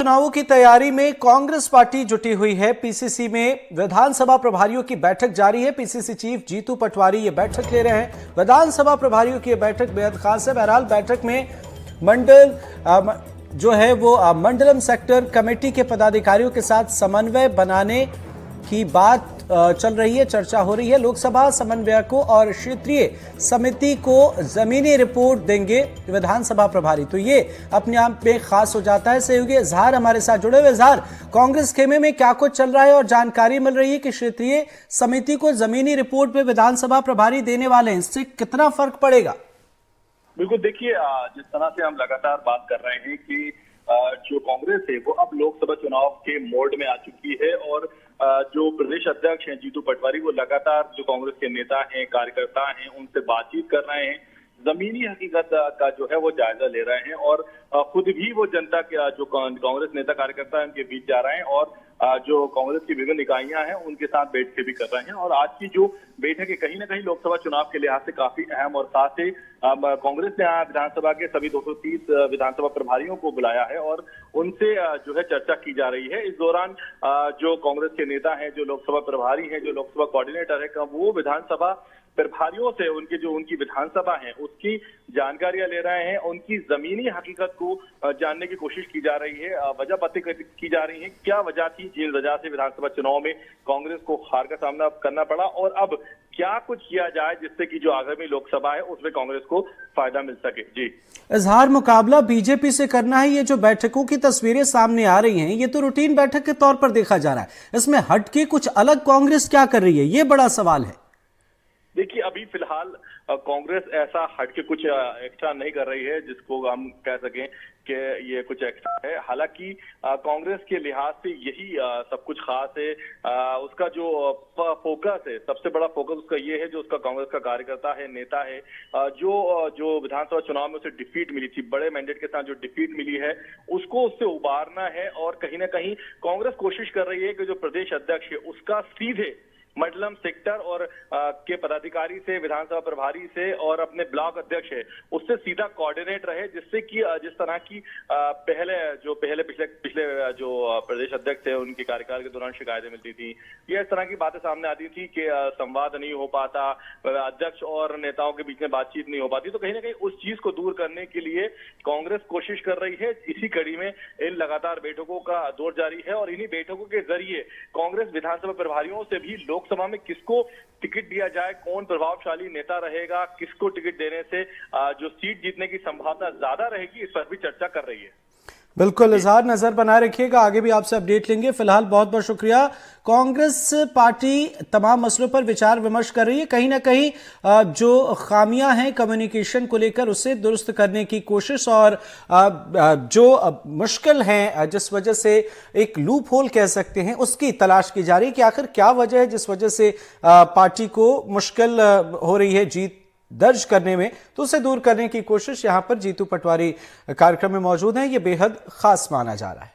चुनावों की तैयारी में कांग्रेस पार्टी जुटी हुई है। पीसीसी में विधानसभा प्रभारियों की बैठक जारी है। पीसीसी चीफ जीतू पटवारी ये बैठक ले रहे हैं। विधानसभा प्रभारियों की बैठक बेहद खास है। बहरहाल बैठक में मंडल जो है वो मंडलम सेक्टर कमेटी के पदाधिकारियों के साथ समन्वय बनाने की बात चल रही है, चर्चा हो रही है। लोकसभा समन्वयकों और क्षेत्रीय समिति को जमीनी रिपोर्ट देंगे विधानसभा प्रभारी, तो ये अपने आप में खास हो जाता है। सहयोगी इजहार हमारे साथ जुड़े हुए। इजहार, कांग्रेस खेमे में क्या कुछ चल रहा है और जानकारी मिल रही है कि क्षेत्रीय समिति को जमीनी रिपोर्ट पे विधानसभा प्रभारी देने वाले हैं, इससे कितना फर्क पड़ेगा? बिल्कुल, देखिए जिस तरह से हम लगातार बात कर रहे हैं कि जो कांग्रेस है वो अब लोकसभा चुनाव के मोड में आ चुकी है और जो प्रदेश अध्यक्ष हैं जीतू पटवारी वो लगातार जो कांग्रेस के नेता हैं, कार्यकर्ता हैं, उनसे बातचीत कर रहे हैं, जमीनी हकीकत का जो है वो जायजा ले रहे हैं और खुद भी वो जनता के जो कांग्रेस नेता कार्यकर्ता है उनके बीच जा रहे हैं और जो कांग्रेस की विभिन्न इकाइयां हैं उनके साथ बैठ के भी कर रहे हैं। और आज की जो बैठक है कहीं ना कहीं लोकसभा चुनाव के लिहाज से काफी अहम और साथ ही कांग्रेस ने विधानसभा के सभी 230 विधानसभा प्रभारियों को बुलाया है और उनसे जो है चर्चा की जा रही है। इस दौरान जो कांग्रेस के नेता हैं, जो लोकसभा प्रभारी हैं, जो लोकसभा कोऑर्डिनेटर है, वो विधानसभा प्रभारियों से उनकी विधानसभा है उसकी जानकारियां ले रहे हैं, उनकी जमीनी हकीकत को जानने की कोशिश की जा रही है, वजह पता की जा रही है, क्या वजह थी जिस वजह से विधानसभा चुनाव में कांग्रेस को हार का सामना करना पड़ा और अब क्या कुछ किया जाए जिससे कि जो आगामी लोकसभा है उसमें कांग्रेस को फायदा मिल सके। जी इजहार, मुकाबला बीजेपी से करना है, ये जो बैठकों की तस्वीरें सामने आ रही हैं ये तो रूटीन बैठक के तौर पर देखा जा रहा है, इसमें हटके कुछ अलग कांग्रेस क्या कर रही है, ये बड़ा सवाल है। देखिए, अभी फिलहाल कांग्रेस ऐसा हटके कुछ एक्स्ट्रा नहीं कर रही है जिसको हम कह सकें कि ये कुछ एक्स्ट्रा है। हालांकि कांग्रेस के लिहाज से यही सब कुछ खास है। उसका जो फोकस है, सबसे बड़ा फोकस उसका ये है, जो उसका कांग्रेस का कार्यकर्ता है, नेता है, जो विधानसभा चुनाव में उसे डिफीट मिली थी, बड़े मैंडेट के साथ जो डिफीट मिली है उसको उससे उबारना है और कहीं ना कहीं कांग्रेस कोशिश कर रही है कि जो प्रदेश अध्यक्ष है उसका सीधे मंडलम सेक्टर और के पदाधिकारी से, विधानसभा प्रभारी से और अपने ब्लॉक अध्यक्ष है उससे सीधा कोऑर्डिनेट रहे, जिससे कि जिस तरह की पिछले जो प्रदेश अध्यक्ष थे उनके कार्यकाल के दौरान शिकायतें मिलती थी, ये इस तरह की बातें सामने आती थी कि संवाद नहीं हो पाता, अध्यक्ष और नेताओं के बीच में बातचीत नहीं हो पाती, तो कहीं ना कहीं उस चीज को दूर करने के लिए कांग्रेस कोशिश कर रही है। इसी कड़ी में इन लगातार बैठकों का दौर जारी है और इन्हीं बैठकों के जरिए कांग्रेस विधानसभा प्रभारियों से भी लोकसभा में किसको टिकट दिया जाए, कौन प्रभावशाली नेता रहेगा, किसको टिकट देने से जो सीट जीतने की संभावना ज्यादा रहेगी, इस पर भी चर्चा कर रही है। बिल्कुल इजहार, नजर बनाए रखिएगा, आगे भी आपसे अपडेट लेंगे। फिलहाल बहुत बहुत शुक्रिया। कांग्रेस पार्टी तमाम मसलों पर विचार विमर्श कर रही है, कहीं ना कहीं जो खामियां हैं कम्युनिकेशन को लेकर उसे दुरुस्त करने की कोशिश और जो मुश्किल है जिस वजह से एक लूप होल कह सकते हैं उसकी तलाश की जा रही है कि आखिर क्या वजह है जिस वजह से पार्टी को मुश्किल हो रही है जीत दर्ज करने में, तो उसे दूर करने की कोशिश यहां पर जीतू पटवारी कार्यक्रम में मौजूद हैं। ये बेहद खास माना जा रहा है।